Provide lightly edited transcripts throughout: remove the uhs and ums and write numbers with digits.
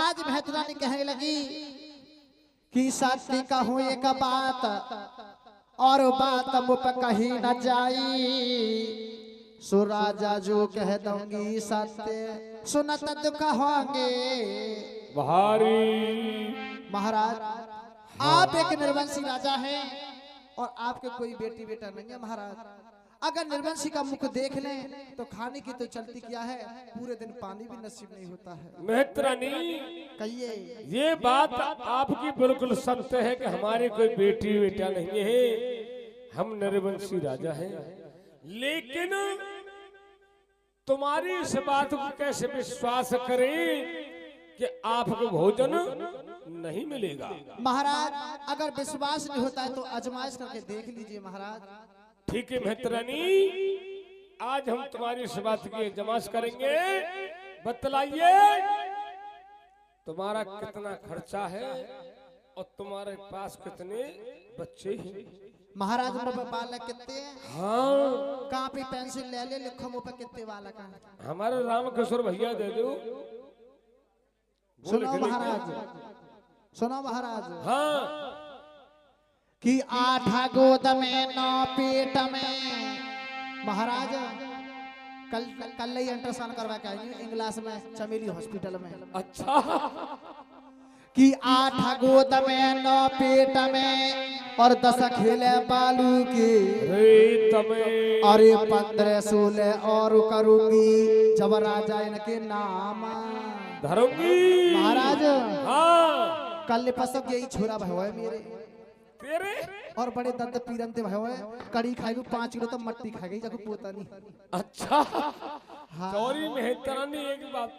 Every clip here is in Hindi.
आज महतरानी कहने लगी कि सत्य कहूँ एक बात और बात मुझ पर कहीं न जाई। सो राजा जो कह दूंगी सत्य सुनत दुख होंगे भारी। महाराज आप एक निर्वंशी राजा हैं और आपके कोई बेटी बेटा नहीं है महाराज। अगर निर्वंशी का मुख देख लें तो खाने की तो चलती क्या है, पूरे दिन पानी भी नसीब नहीं होता है। महतरानी कहिए। ये बात आपकी बिल्कुल सत्य है कि हमारे कोई बेटी बेटा नहीं है, हम निर्वंशी राजा हैं। लेकिन तुम्हारी इस बात को कैसे विश्वास करें कि आपको भोजन नहीं मिलेगा। महाराज अगर विश्वास नहीं होता है तो आजमाइश करके देख लीजिए महाराज। ठीक है महतरानी, आज हम तुम्हारी इस बात की आजमाइश करेंगे। बतलाइए तुम्हारा कितना खर्चा है और तुम्हारे पास कितने बच्चे हैं। महाराज मुझ पर बालक कितने हैं? हाँ कापी पेंसिल ले ले, लिखो मुझ पर कितने बालक हैं। हमारे राम किशोर भैया दे दो। सुनो महाराज, सुनो महाराज। हाँ कि 8 गोद में 9 पेट में। महाराज कल ही अल्ट्रासाउंड करवा के आई इंग्लिश में चमेली हॉस्पिटल में। अच्छा कि 8 गोद में 9 पेट में और 10 खेले बालू के। अरे 15-16 और करूंगी जब राजा इनके नाम धरूंगी। महाराज हाँ कल पसक यही छोरा भय मेरे तेरे और बड़े दर्द पीरन ते भय कड़ी खाई 5 किलो तो मट्टी खा गई जब पोता नहीं। अच्छा हाँ। सॉरी महतरानी एक बात।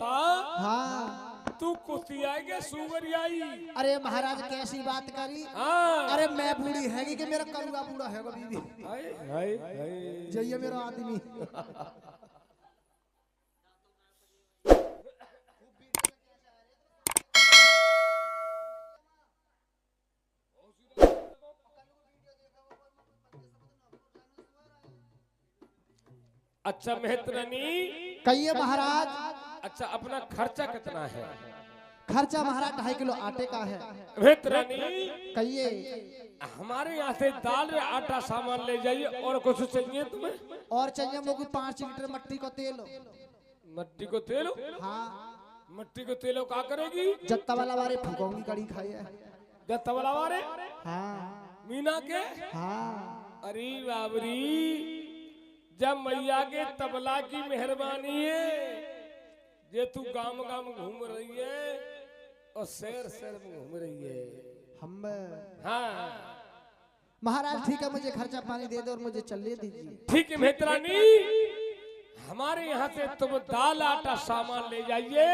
हाँ तू कुत्ती आएगा सुगर आई। अरे महाराज कैसी बात करी। हाँ अरे मैं बूढ़ी हैगी कि मेरा करुआ बूढ़ा है बीबी। हाय हाय हाय जइए मेरा आदमी। अच्छा महतरानी कहिए महाराज। अच्छा अपना खर्चा कितना है? खर्चा महाराज 2.5 किलो आटे का है। महतरानी कहिए। हमारे यहाँ से दाल या आटा सामान ले जाइए। और कुछ चाहिए तुम्हें? और चाहिए मुझे 5 लीटर मट्टी को तेल। मट्टी को तेल? हाँ मट्टी को तेल क्या करेगी? जत्ता वाला वारे फूकोंगी कड़ी खाई है। जत्ता वाला वारे? हाँ मीना के? हाँ। अरे बाबरी जब मैया के तबला की मेहरबानी है ये तू गांव गांव घूम रही है और शहर शहर में घूम रही है। हम हाँ महाराज ठीक है, मुझे खर्चा पानी दे दो और मुझे चलने दीजिए। ठीक है महतरानी, हमारे यहाँ से तुम दाल आटा सामान ले जाइए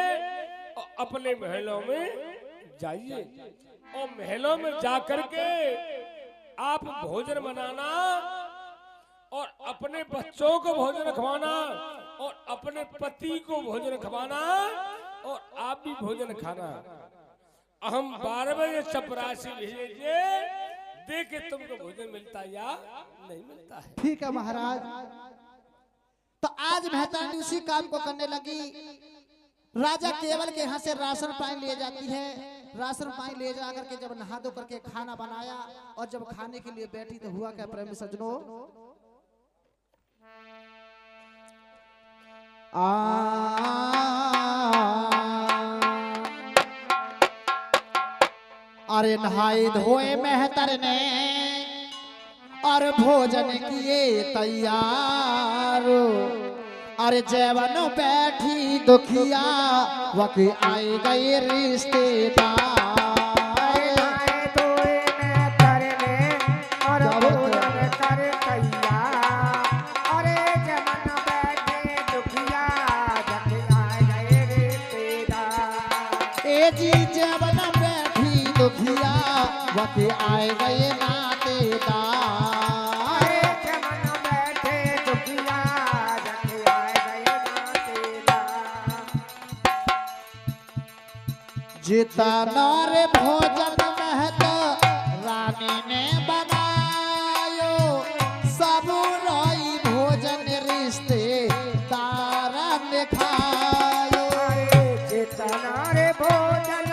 और अपने महलों में जाइए और महलों में जाकर के आप भोजन बनाना और अपने बच्चों को भोजन खवाना और अपने पति को भोजन खवाना और आप भी भोजन खाना। हम 12 बजे चपरासी भेजेंगे, देखे तुमको भोजन मिलता या नहीं मिलता है। ठीक है महाराज। तो आज महतानी उसी काम को करने लगी। राजा केवल के यहाँ से राशन पानी ले जाती है। राशन पानी ले जा करके जब नहा धो करके खाना बनाया और जब खाने के लिए बैठी तो हुआ क्या प्रेमी सज्जनों। अरे नहाए धोए मेहतर ने और भोजन किए तैयार। अरे जैवन बैठी दुखिया वकी आए गए रिश्तेदार। वके आए गए नातेदार। बैठे दुखिया जके आए गए नातेदार। जितना रे भोजन महत रानी ने बनायो सब रोई भोजन रिश्तेदार ने खायो। जितना रे भोजन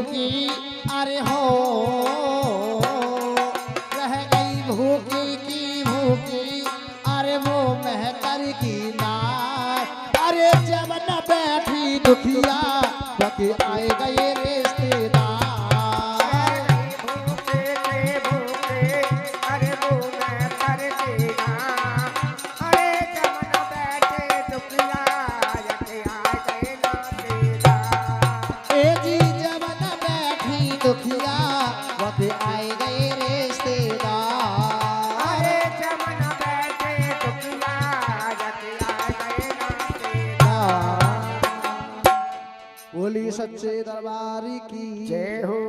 भूखी अरे हो रह गई भूखी की भूखी अरे वो मेहतर की नार अरे जब न बैठी दुखिया वके आए गए रिश्तेदार भूखे थे भूखे अरे वो मैं कर देगा अरे जब न बैठे दुखिया यके आ गए नातेदार ए जी जब न बैठी दुखिया वके आए गए रिश्तेदार अरे जब न बैठे दुखिया यके आ गए नातेदार बोली सच्चे दरबार की जय हो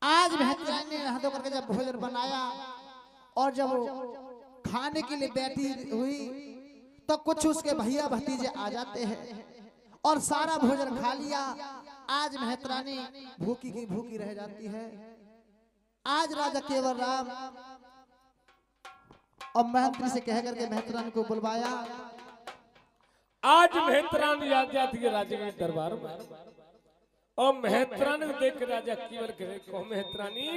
आज बहन ने नहा धो करके जब भोजन बनाया और जब वो खाने के लिए बैठी हुई तो कुछ उसके भैया भतीजे आ जाते हैं और सारा भोजन खा लिया। आज मेहतरानी भूखी की भूखी रह जाती है। आज राजा केवल राम और महंत्री से कह करके मेहतरानी को बुलवाया। आज मेहतरानी आ जाती है राजा के दरबार में और मेहतरानी को देख के राजा केवल कहे को मेहतरानी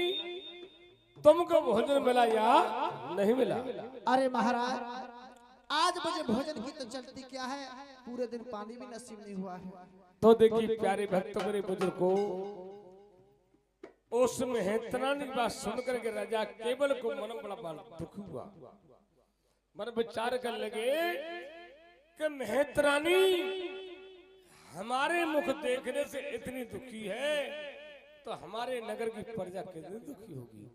तुमको भोजन मिला या नहीं मिला? अरे महाराज आज मुझे भोजन की तो चलती क्या है, पूरे दिन पानी भी नसीब नहीं हुआ है। तो देखिए प्यारे भक्त मेरे बुजुर्ग को उस मेहतरानी की बात सुनकर के राजा केवल को मन बड़ा दुख हुआ। मन विचार कर लगे कि मेहतरानी हमारे मुख देखने से इतनी दुखी है तो हमारे नगर की प्रजा कितनी दुखी होगी।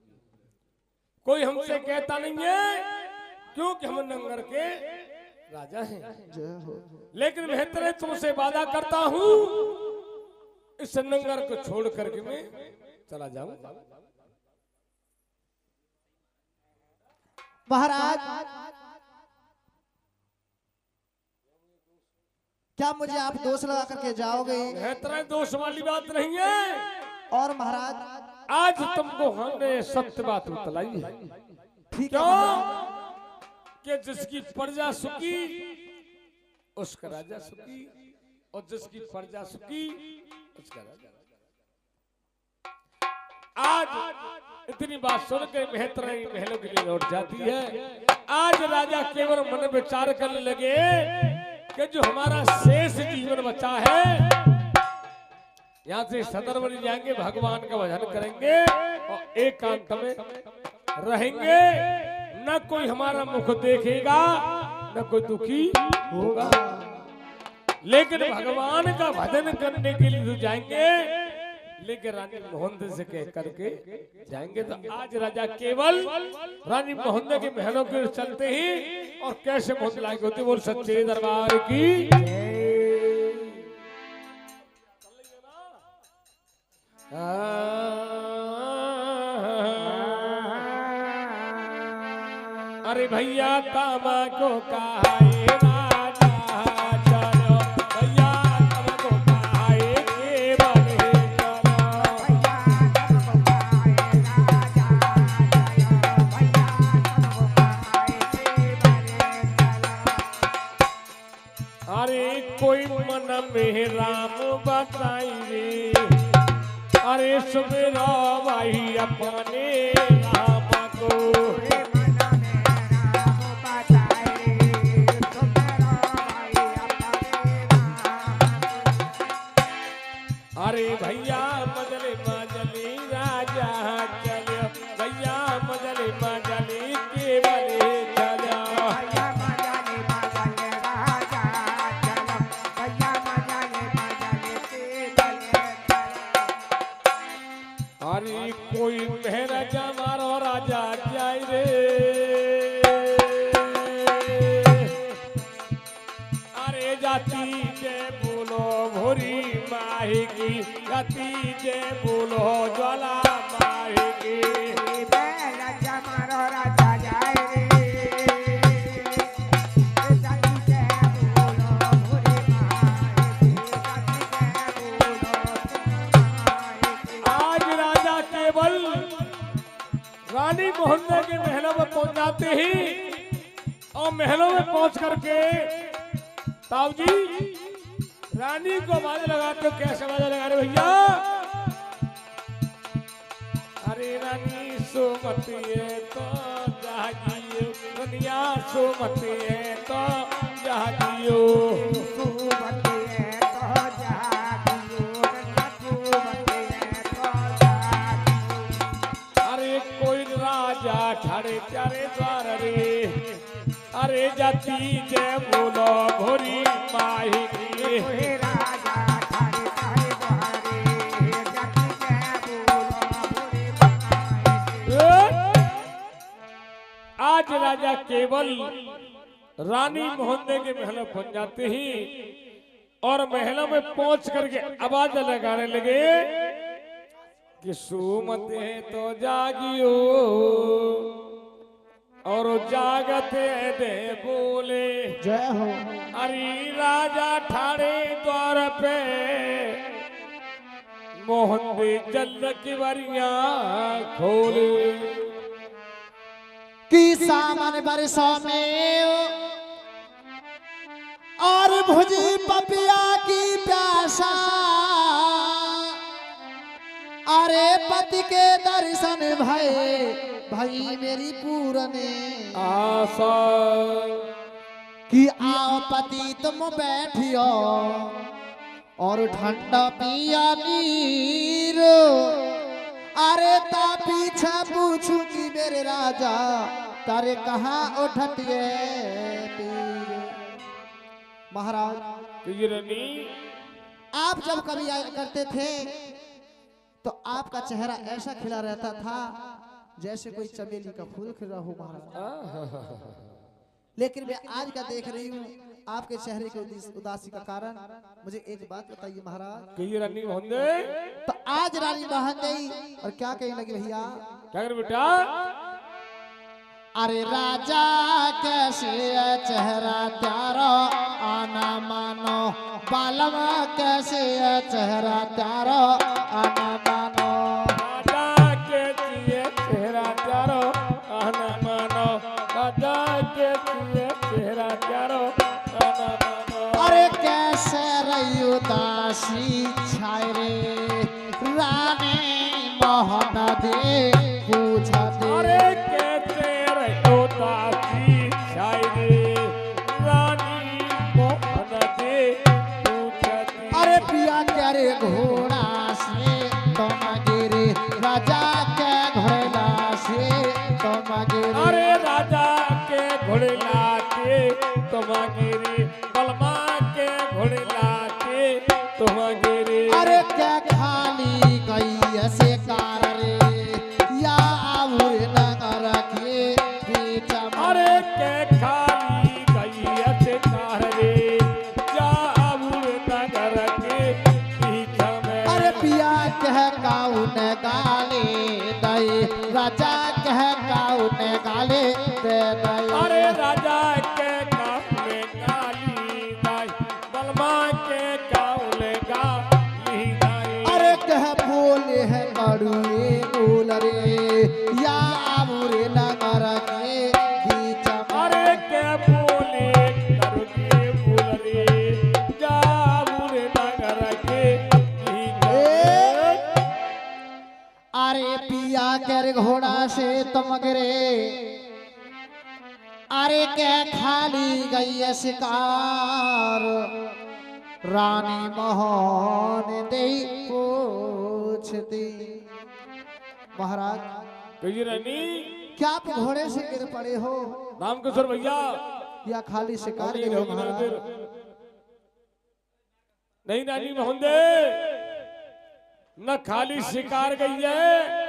कोई हमसे कहता नहीं है क्योंकि हम नगर के राजा हैं। लेकिन मेहतरानी तुमसे वादा करता हूं इस नगर को छोड़ करके मैं चला जाऊं। महाराज क्या मुझे आप दोष लगा करके जाओगे? मेहतरानी दोष वाली बात नहीं है। और महाराज आज तुमको हमने सत्य बात बतलाई है। ठीक है क्यों महाराज। कि जिसकी प्रजा सुखी उसका राजा सुखी और जिसकी प्रजा सुखी उसका राजा। आज इतनी बात सुनकर मेहतरानी महलों के लिए लौट जाती है। आज राजा केवल मन विचार करने लगे कि जो हमारा शेष जीवन बचा है यहाँ से सदरवनी जाएंगे, भगवान का भजन करेंगे और एकांत में रहेंगे। न कोई हमारा मुख देखेगा न कोई दुखी होगा। लेकिन भगवान का भजन करने के लिए तो जाएंगे, लेकिन रानी मोहन से कह करके जाएंगे। तो आज राजा केवल रानी मोहन के महलों के चलते ही और कैसे मोहन लायक होते बोल सच्चे दरबार की। अरे भैया कामा को कहाए राजा चलो, भैया कामा को कहाए केवल अरे कोई मन में राम बताइए, अरे सुबेरा भाई अपने राम को। अरे भैया मजले मजली राजा चलो, भैया मजले मजली केवल चलो। अरे कोई महाराजा मारो राजा जाय रे, अरे जाती जे बोलो भोरी माही की, जाती जे बोलो ज्वाला माही की। रानी मोहल्ले के महलों में पहुंच जाते ही और महलों में पहुंच करके ताऊ जी रानी को बाजे लगाते हो। कैसे बाजे लगा रहे भैया? अरे रानी सोमती है तो जागियो, दुनिया सोमती है तो जागियो। सुमति है तो जागियो, दुनिया सुमति है तो जागियो। अरे कोई राजा ठाड़े चारे द्वार रे, अरे जाती जय बोलो भोरी माही की। कोई राजा ठाड़े ठाड़े द्वारे, जाति जय बोलो भोरे बनाए। आज राजा केवल रानी मोहल्ले के महलों पहुंच जाते ही और महलों में पहुंच करके आवाज लगाने लगे कि सुमते हैं तो जागियो, और जागते दे बोले जय हो। अरे राजा ठाड़े द्वार पे मोहन दे जल की वरिया खोले। कि सामन बरसों में और भुजी पपिया की प्यासा, अरे पति के दर्शन भये भाई मेरी पूरने आशा कि आओ पति तुम बैठियो और ठंडा पिया नीर। अरे ता पीछे पूछूंगी मेरे राजा तारे कहाँ उठतिए पीर। महाराज किजरनी आप जब कभी आया करते थे तो आपका चेहरा ऐसा खिला रहता था जैसे कोई चमेली का फूल खिला हो महाराज। लेकिन मैं आज का देख रही हूँ आपके चेहरे की उदासी का कारण। मुझे एक बात बताइए महाराज, किजरनी होंदे तो आज रानी बहन गई और क्या कहने लगी भैया? क्या कर बेटा? अरे राजा कैसे है चेहरा त्यारो आना मानो, बालम कैसे है चेहरा त्यारो आना मानो। राजा के जिए चेहरा त्यारो आना मानो, राजा के जिए चेहरा त्यारो आना मानो। अरे कैसे रही उदासी छाए रे रानी मोहन दे पूछा दे। अरे कैसे रहो दासी शायरी रानी मोहन दे पूछती। अरे पिया तेरे घोड़ा से तुम गिरे, राजा के घोड़ा से तुम गिरे। अरे राजा के घोड़े लाते तुम गिरी, बलमा के घोड़े लाते तुम गिरी। अरे क्या खाली गई ऐसे कार रे या आउर नगर के बीच में। अरे के खाली गई ऐसे कार रे जा अबूर नगर के बीच में। अरे पिया कह काउन गाले दे, राजा कह काउन गाले दे दे। अरे राजा के काले गाली दाई, बलमा के काले गाली दाई। अरे कह बोले है कड़ुए बोल रे या आबुरे नगर के बीच में। अरे के बोले करुके बोल रे जा अबूर नगर के बीच में। अरे पिया कर घोड़ा से तुम गिरे, अरे क्या खाली गई है शिकार रानी मोहन दे पूछती। महाराज किजरनी क्या आप घोड़े से गिर पड़े हो नाम किशोर भैया या खाली शिकार नहीं गिरे हो होगी महाराज? नहीं रानी मोहंदे न खाली शिकार गई है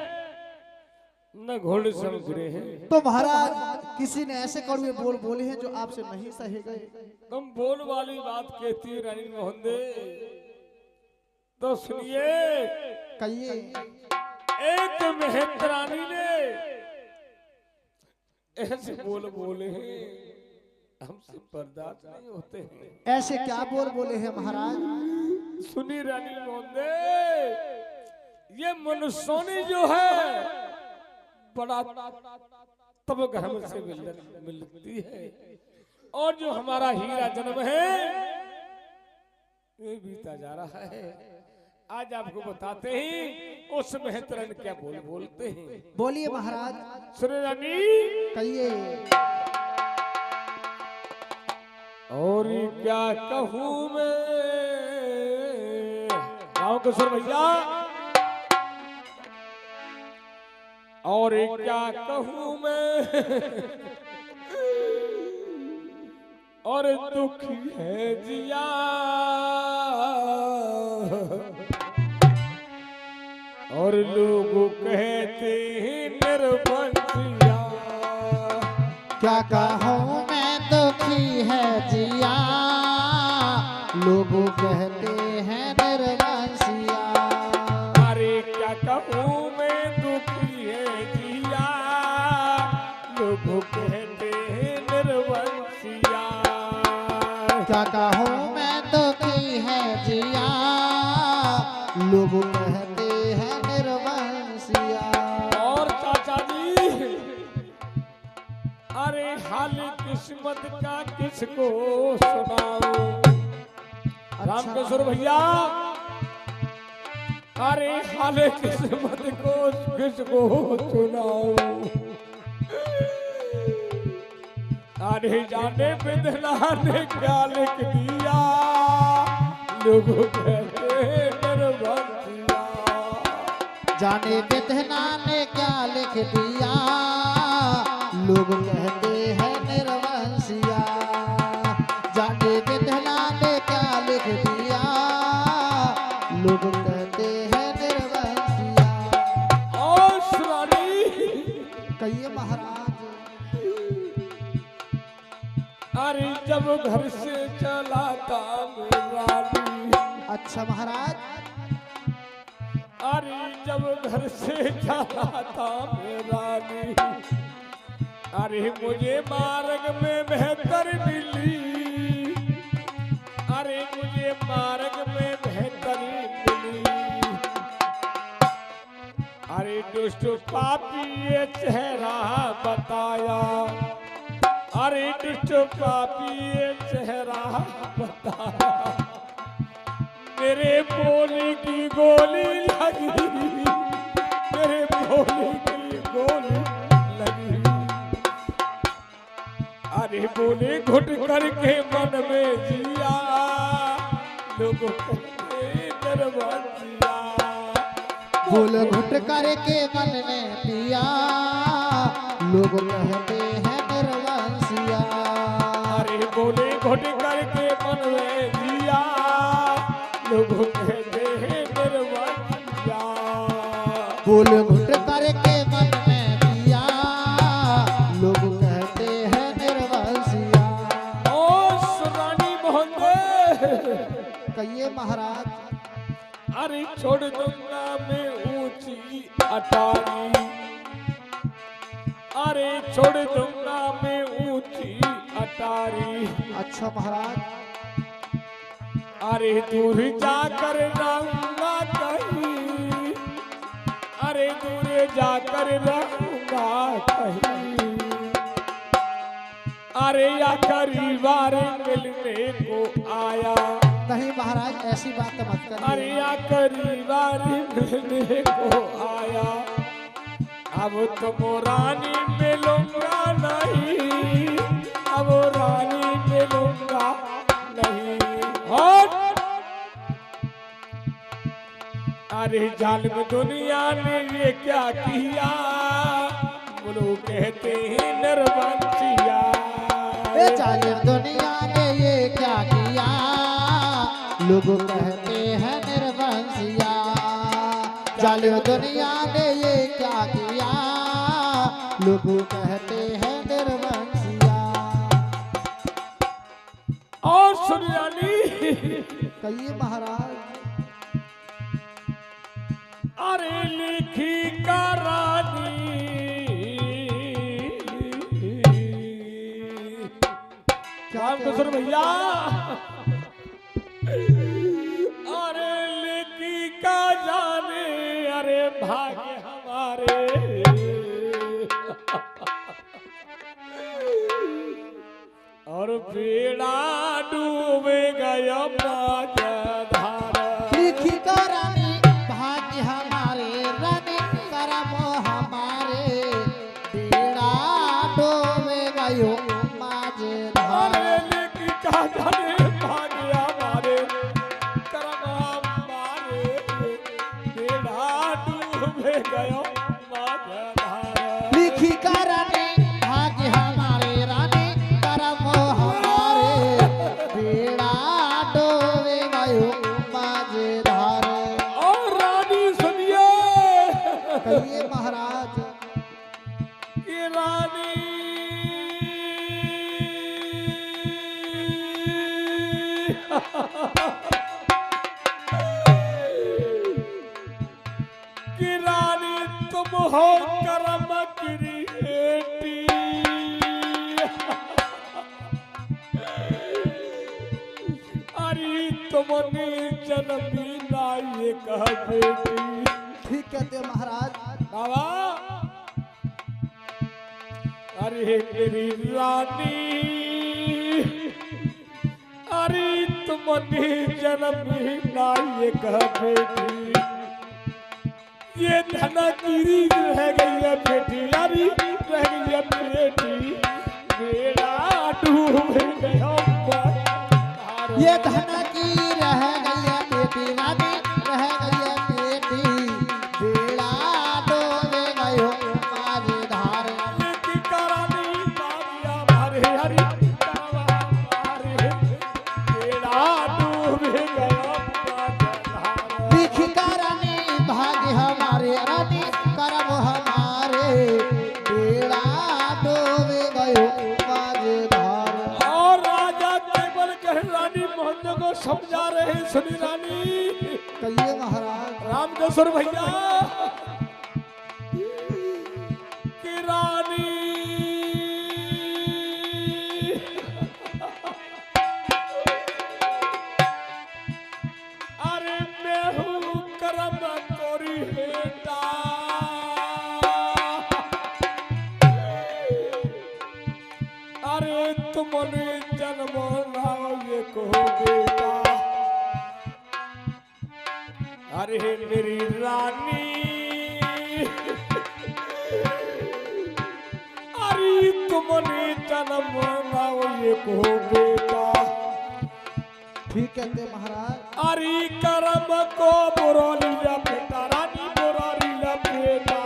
न घोड़े से गिरे हैं। तो महाराज किसी ने ऐसे कड़वे बोल बोले हैं जो आपसे नहीं सहे गए। तुम बोल वाली बात कहती है रानी मोहंदे, तो सुनिए। कहिए। एक मेहतरानी ने ऐसे बोल बोले हैं हमसे बर्दाश्त नहीं होते हैं। ऐसे क्या बोल बोले हैं महाराज? सुनी रानी मोहंदे, ये मनुष्यों जो है बड़ा तब घर्म से मिलती है। और जो हमारा हीरा जन्म है ये बीता जा रहा है। आज आपको बताते हैं उस मेहतरन क्या बोलते हैं। बोलिए महाराज। सुने रानी कहिए। और क्या कहूँ मैं गाँव किशोर भैया, और क्या कहूँ मैं और दुखी है जिया, और लोग कहते हैं निर्बंसिया। क्या कहूँ मैं दुखी है जिया, लोग कहते हैं निर्बंसिया। अरे क्या कहूँ मैं दुखी है जिया, लोग कहते हैं निर्बंसिया। क्या कहूँ मैं दुखी है जिया, लोग कहते हैं निर्बंसिया। और चाचा जी अरे हाल किस्मत का किसको सुनाऊं। राम किशोर भैया अरे हाल किस्मत को किसको सुनाऊं। अरे जाने बिदला ने क्या लिख दिया, लोग कहते हैं निर्बंसिया। जाने बिधना ने क्या लिख दिया, लोग कहते हैं निर्बंसिया। जाने बिधना ने क्या लिख दिया, लोग कहते हैं निर्बंसिया। और सुरानी कहिए महाराज। अरे जब घर से चला था मेरा नी। अच्छा महाराज। अरे जब घर से चला था मेरा नी, अरे मुझे मार्ग में बेहतर मिली। अरे मुझे मार्ग में बेहतर मिली। अरे दुष्ट पापी ये चेहरा बताया। अरे दुष्ट पापी ये चेहरा बताया। मेरे बोले की गोली लगी, मेरे बोले की गोली लगी। अरे बोले घुट करके मन में जिया, लोगों कहते निर्बंसिया। बोल घुट करके मन में पिया, लोग कहते हैं निर्बंसिया। अरे बोले घुट करके मन में जिया, लोग कहते हैं निर्बंसिया। बोल घुट करके मन में पिया, लोग कहते हैं निर्बंसिया। ओ सुरानी मोहंदे कहिए महाराज। अरे छोड़ दूंगा मैं ऊंची अटारी। अरे छोड़ दूंगा मैं ऊंची अटारी। अच्छा महाराज। अरे दूर जाकर रहूंगा कहीं। अरे दूर जाकर रहूंगा कहीं। अरे आखिरी बार मिलने को आया। नहीं महाराज ऐसी बात मत करिए। अरे आखिरी बार मिलने को आया। अब तो रानी मिलूंगा नहीं, अब रानी मिलूंगा नहीं। और अरे जालिम दुनिया ने ये क्या किया, बोलो कहते हैं निर्बंसिया। ए जालिम दुनिया ने ये क्या किया, लोग कहते हैं निर्बंसिया। जालिम दुनिया ने ये क्या किया, लोग कहते हैं निर्बंसिया। और सुनियानी कहिए महाराज। अरे लिखी का रानी। राम किशोर भैया अरे लिखी का जाने, अरे भाग्य हमारे। और बेड़ा डूब गया माझधार। लिखी का रानी भाग्य हमारे, रानी करम हमारे, बेड़ा डूब गयो माझधार। अरे लिखी का रानी भाग्य हमारे, करम हमारे, बेड़ा डूब गया माझधार। लिखी का रानी भाग्य हमारे, रानी करम हमारे, बेड़ा डूब गयो माझधार। और रानी सुनिए, कहिए महाराज। ये रानी कि रानी तुम हो करम की बेटी। अरे तुमने जन्मी ना ये कह बेटी। ठीक कहते हो महाराज। बाबा अरे मेरी रानी, अरे तुमने जन्मी ना ये कह बेटी। ये धनगिरी रह गई है बेटी, अरे रह गई है बेटी, बेड़ा डूब गया माझधार। ये धन की रह गई है बेटी, रानी रह गई है बेटी, बेड़ा डूब गयो माझधार। लिखी का रानी भाग्य हमारे, हरि करम हमारे, बेड़ा डूब गया माझधार। लिखी का रानी भाग्य हमारे, रानी करम हमारे, बेड़ा डूब गयो माझधार। और राजा केवल कह रानी मोहन को समझा रहे, सुनी रानी। कहिए महाराज। रामदेश्वर भैया कि रानी अरे मैं हूँ करम कोरी बेटा। अरे तुमने जन्म ना ये कहो बेटा। अरे मेरी रानी, अरे तुमने जन्म ना ये कहो बेटा। ठीक कहते महाराज। अरे करम को बुराली लपेटा, रानी बुराली लपेटा,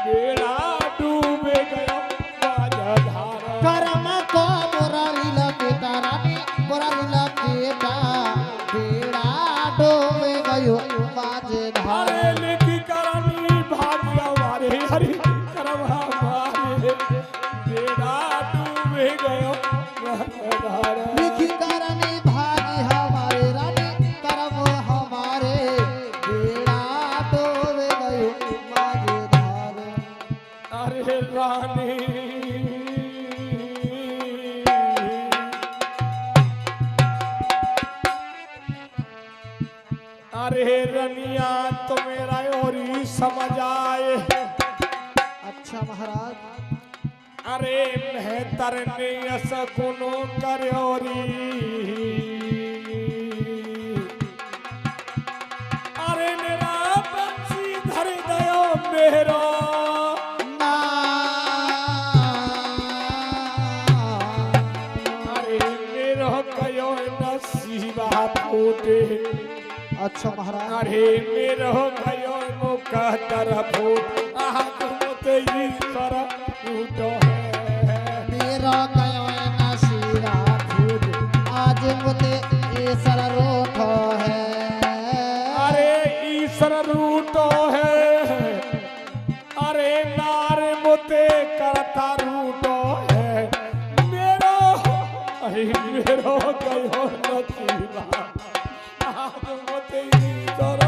बेड़ा डूब गया माझधार। करम को मुरारी लपेटा, रानी मुरारी लपेटा, बेड़ा डूब गयो माझधार। अरे लिखी करनी भाग्य हमारे, हरि करम हमारे, बेड़ा डूब गयो माझधार। लिखी करनी भाग्य हमारे, रानी करम हमारे, बेड़ा डूब गयो माझधार। अरे रानी अरे रनिया तो मेरा और ही समझ आए। अच्छा महाराज। अरे मैं तरने सकुनो करोरी। अरे मेरा बंसी धर गयो मेरा, अरे मेरो गयो नसीबा फूटे। अच्छा महाराज। अरे मेरो गयो मुका तरफ आह तुम तो ईश्वर फूटो है। मेरा गयो नसीरा फूट, आज मुझे ईश्वर रूठो है। अरे ईश्वर रूटो है, अरे नार मुते करता रूटो है। मेरो अरे मेरो गयो नसीबा आज मुते ईश्वर।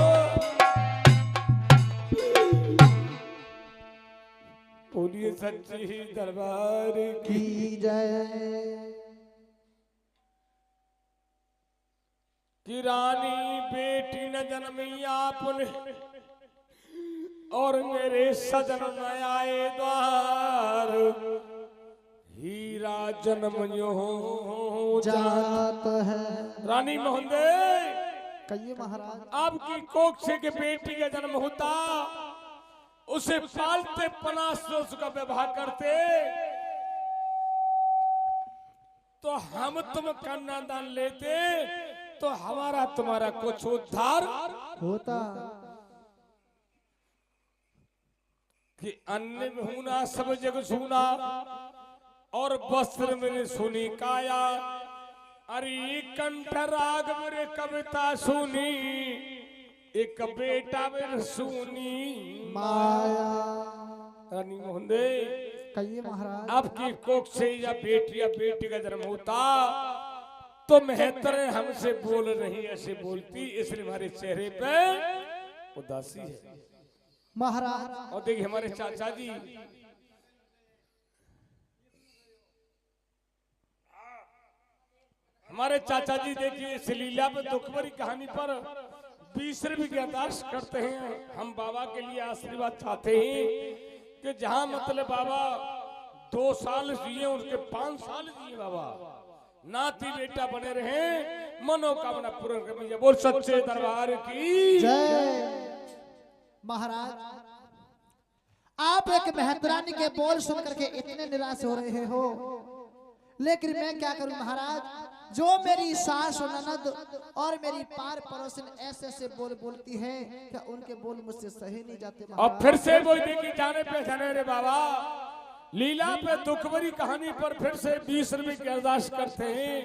बोलिए सच्ची दरबार की। की जय। कि रानी बेटी न जन्मी आपने, और मेरे सजन न आए द्वार। हीरा जन्म यो जात है। रानी मोहंदे, कहिए महाराज। आपकी कोख से के बेटी का जन्म होता, उसे पालते पनास से उसका व्यवहार करते, तो हम तुम कन्यादान लेते तो हमारा तुम्हारा कुछ उद्धार होता। कि अन्न में होना सब जग सुना और वस्त्र में सुनी काया, अरे कंठ राग मेरे कविता सुनी, एक बेटा मेरे सुनी माया। रानी मोहंदे, कहिए महाराज। आपकी कोख से या बेटी का जन्म होता तो मेहतर हमसे बोल रही ऐसे बोलती, इसलिए हमारे चेहरे पे उदासी है महाराज। और देखिए हमारे चाचा जी, हमारे चाचा जी देखिए इस लीला पे दुख भरी कहानी पर 20 रुपये की अरदास करते हैं। हम बाबा के लिए आशीर्वाद चाहते हैं कि जहां मतलब बाबा 2 साल जिए उनके 5 साल जिए बाबा, नाती बेटा बने रहे, मनोकामना पूर्ण कर। बोल सच्चे दरबार की जय। महाराज, आप एक मेहतरानी के बोल सुन करके इतने निराश हो रहे हो, लेकिन मैं क्या करूं महाराज, जो मेरी सास और ननद और मेरी पार पड़ोसन ऐसे ऐसे बोल बोलती है कि उनके बोल मुझसे सही नहीं जाते और महाराज। फिर से वही देखी जाने पहचाने रे बाबा, लीला पे दुख भरी कहानी पर फिर से 20 रुपये की अरदास करते हैं,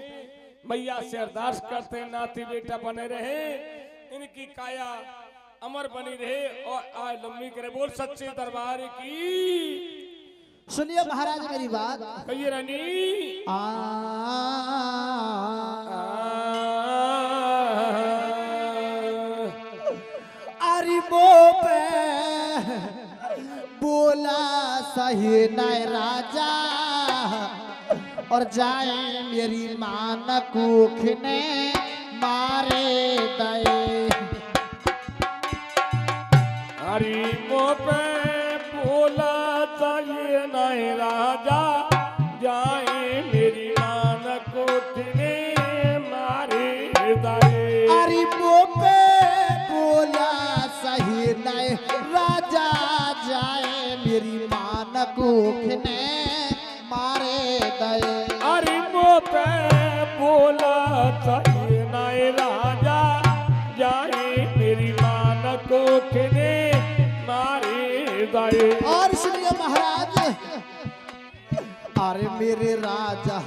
मैया से अरदास करते हैं नाती बेटा बने रहे, इनकी काया अमर बनी रहे और आय लंबी करे। बोल सच्चे दरबार की। सुनिए महाराज मेरी बात। कहिए रानी। अरे वो पे बोला सही नहीं राजा, और जाए मेरी मान कुखने मारे दे। हरी मो पे बोला चाहिए नहीं राजा, जाए मेरी मान कोठने मारे दाए। अरे वो पे बोला सही नहीं राजा, जाए मेरी मान कुखने मारे दे। अरे मो पे बोला चाहिए नहीं राजा, जाए मेरी मान कोठने मारे दाए। और सुनिए महाराज, अरे मेरे राजा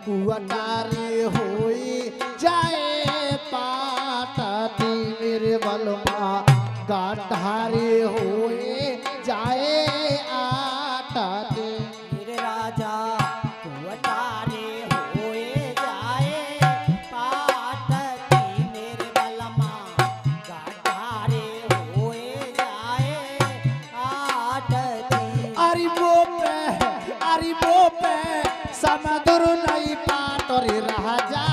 कुआरी होई जाए पाटती, मेरे बलमा गाठारी होई जाए आटती। मेरे राजा कुंवारे होए जाए पाटती, मेरे बलमा गाठारे होए जाए आटती। अरे वो पे समदुर नहीं पाटरी राजा,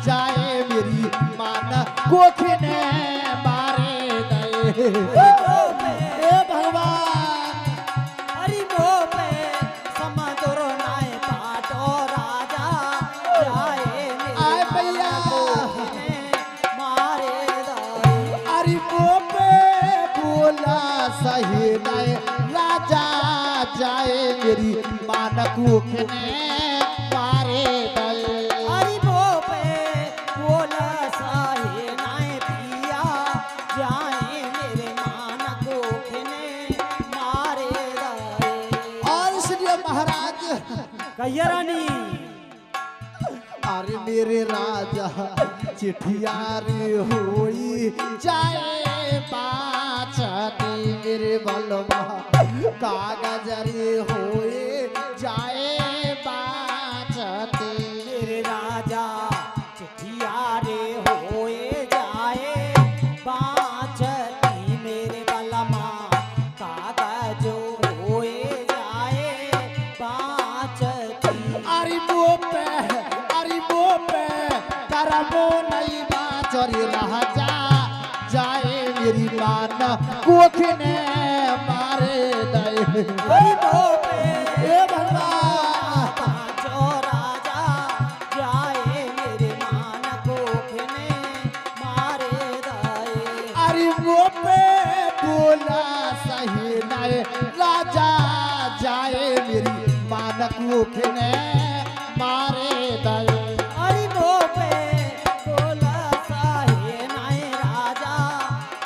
जाए मेरी मान कोखने मारे दे। हे भगवान। अरे वो पे समदुर नाय पाटो राजा, जाए आय मेरे भैया। मारे दाए। अरे वो पे बोला सही नहीं राजा, जाए मेरी मान कुखने मारे दे। अरे वो पे बोला साहे नाय पिया, जाए मेरे मान कोखने मारे दाए। और सुनिए महाराज, कहिए रानी। अरे मेरे राजा चिठियारी होई जाए बाचती, मेरे बलवा कागजरी होई जाए बाचती। मेरे राजा चिट्ठियारे होए जाए बाचती, मेरे बलमा कागज होए जाए बाचती। अरे वो पे करबो नहीं बाचरी राजा, जाए मेरी मान कोखने मारे दे। अरे वो पे हे भगवान। कुख ने मारे दए अरे वो पे बोला साहे नाए राजा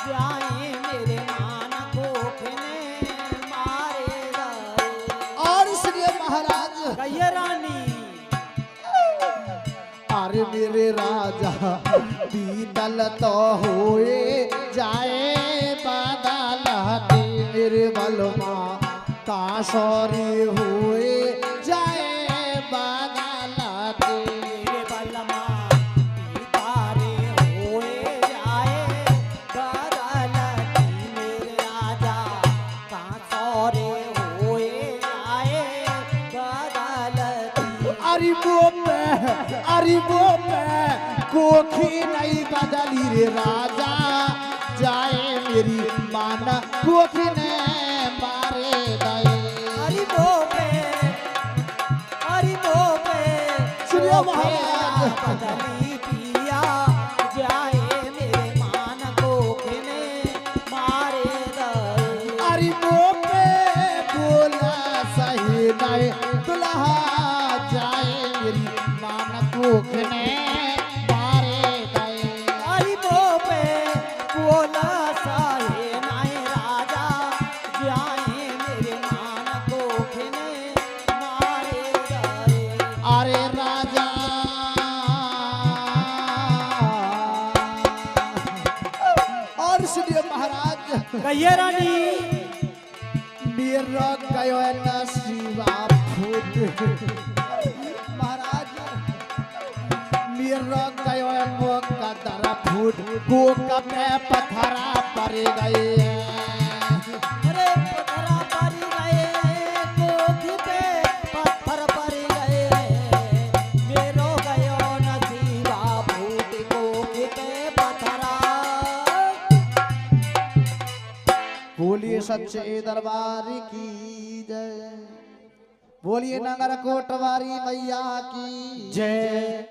जाए मेरे मान कोखने मारे दाए और इसलिए महाराज कहिए रानी अरे मेरे राजा बीतल तो होए जाए बदलती मेरे बलमा का सॉरी हुए जाए बदलती मेरे बलमा तारे होए जाए बदलती मेरे राजा कांसोरे होए जाए बदलती अरे वो पे कोखी नहीं बदली रे राजा जाए मेरी मान कोखी ने मारे दए अरे वो पे सुनियो महाराज बदली पिया जाए मेरे मान को खिने मारे दए अरे वो पे बोला सही नहीं दुल्हा जाए मेरी मान कोख ने मारे दए अरे वो पे बोला साहे नाए राजा जाए मेरे मान को खिने मारे दए अरे राजा और सुनिए महाराज कहिए रानी मेरा गयो नसीबा फूट महाराज मेरा गयो मुकद्दर फूट गोक में पत्थरा पड़ गए अरे पत्थरा पड़ गए कोठी पे पत्थर पड़ गए मेरो गयो नसीबा फूट कोठी पे पत्थरा बोलिए सच्चे दरबार की जय बोलिए नगर कोटवारी मैया की जय